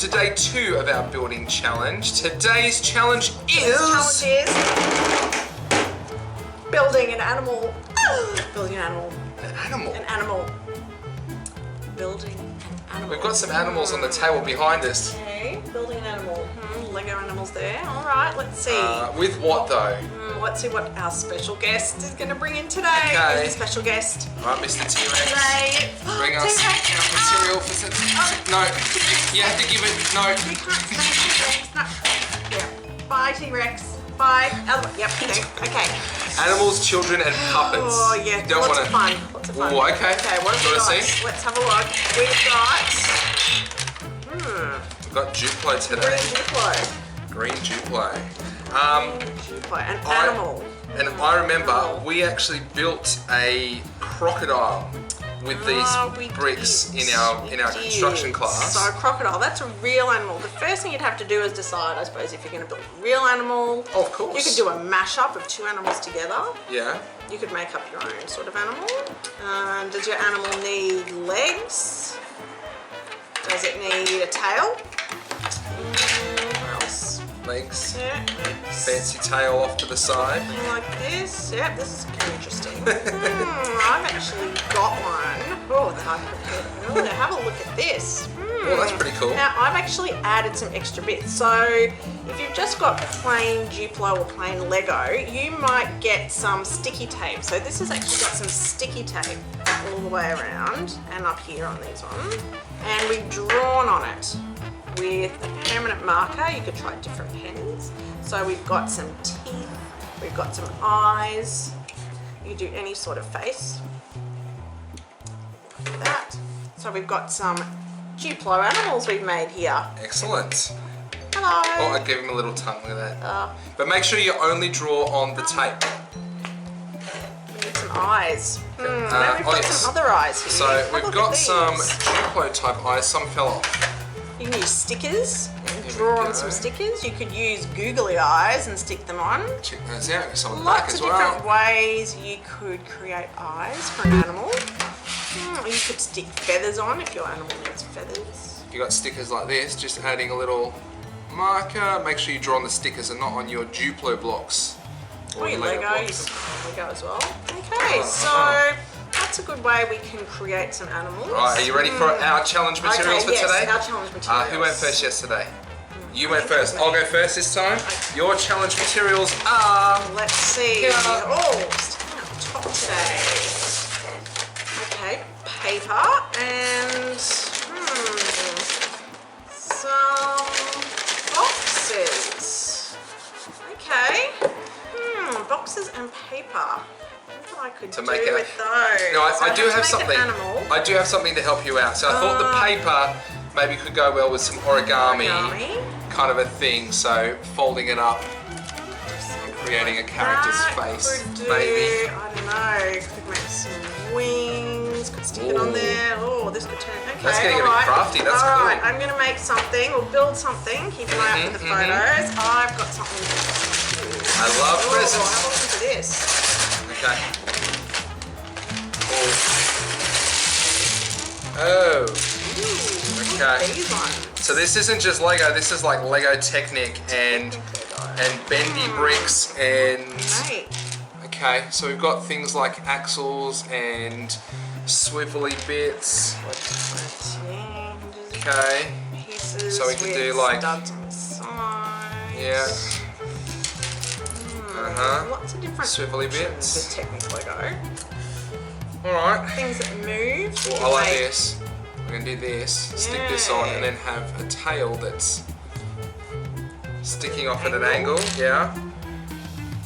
to day 2 of our building challenge. Today's challenge is... building an animal. Building an animal. An animal? An animal. Building an animal. We've got some animals on the table behind us. Okay, building an animal. Lego animals there. All right, let's see. With what though? Let's see what our special guest is going to bring in today. Okay. Who's the special guest? All right, Mr. T-Rex. Today. Bring us our material for... No, you have to give it... No. We can't say T-Rex. No. Yeah. Bye, T-Rex. Bye. Other one. Yep. Okay. Animals, children, and puppets. Oh yeah. Don't Lots wanna... of fun. Lots of fun. Oh, okay. Okay. What have we got? See? Let's have a look. We've got. We've got Duplo today. Green Duplo. Green Duplo. Duplo. An animal. And I remember we actually built a crocodile with these bricks in our construction class. So crocodile, that's a real animal. The first thing you'd have to do is decide, I suppose, if you're going to build a real animal. Oh, of course. You could do a mashup of 2 animals together. Yeah. You could make up your own sort of animal. Does your animal need legs? Does it need a tail? What else? Legs. Yeah, legs. Fancy tail off to the side. Like this. Yep, this is kind of interesting. I've actually got one. Oh, that I prepared. Oh, now have a look at this. Oh, that's pretty cool. Now, I've actually added some extra bits. So, if you've just got plain Duplo or plain Lego, you might get some sticky tape. So this has actually got some sticky tape all the way around and up here on these ones. And we've drawn on it with a permanent marker. You could try different pens. So we've got some teeth, we've got some eyes. You could do any sort of face. Like that. So we've got some Duplo animals we've made here. Excellent. Hello. Oh, I gave him a little tongue, look at that. But make sure you only draw on the tape. We need some eyes. Now we've got some other eyes here. So we've got some Duplo type eyes, some fell off. You can use stickers and draw on some stickers. You could use googly eyes and stick them on. Check those out, get some on the back as well. Lots of different ways you could create eyes for an animal. You could stick feathers on if your animal needs feathers. You got stickers like this, just adding a little marker. Make sure you draw on the stickers and not on your Duplo blocks. Or your Lego, you can put Lego as well. Okay, so that's a good way we can create some animals. Right, are you ready for our challenge materials for today? Our challenge materials. Who went first yesterday? You went first. I'll go first this time. Your challenge materials are... Let's see. Oh, starting at the top today. Okay, paper and some boxes. Okay. Boxes and paper. What I could do with those. No, I do have something. I do have something to help you out. So I thought the paper maybe could go well with some origami kind of a thing. So folding it up and creating a character's face, maybe. I don't know. Could make some wings. Could stick it on there. Oh, this could turn. Okay. That's getting a bit crafty. That's cool. All right, I'm going to make something or build something. Keep an eye out for the photos. I've got something. I love presents. Have a look at this. Okay. Oh. Okay. So this isn't just Lego. This is like Lego Technic and bendy bricks and. Okay. So we've got things like axles and swivelly bits. Okay. So we can do like. Yeah. Lots of different swivelly bits. The Technic Lego. Alright. Things that move. I like this. We're going to do this, stick this on, and then have a tail that's sticking off at an angle. Yeah.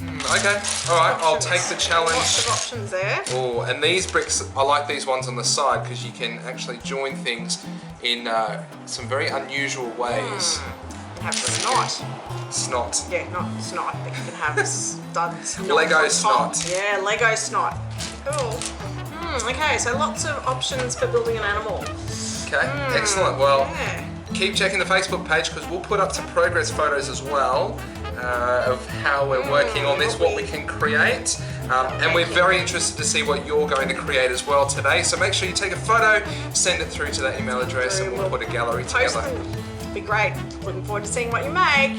Okay. Alright, I'll take the challenge. Lots of options there. Oh, and these bricks, I like these ones on the side because you can actually join things in some very unusual ways. Have the snot. Snot. Yeah, not snot, but you can have studs. Lego snot. Yeah, Lego snot. Cool. Okay, so lots of options for building an animal. Okay, excellent. Well, keep checking the Facebook page because we'll put up some progress photos as well of how we're working on this, what we can create. And we're very interested to see what you're going to create as well today. So make sure you take a photo, send it through to that email address, and we'll put a gallery together. be great. Looking forward to seeing what you make.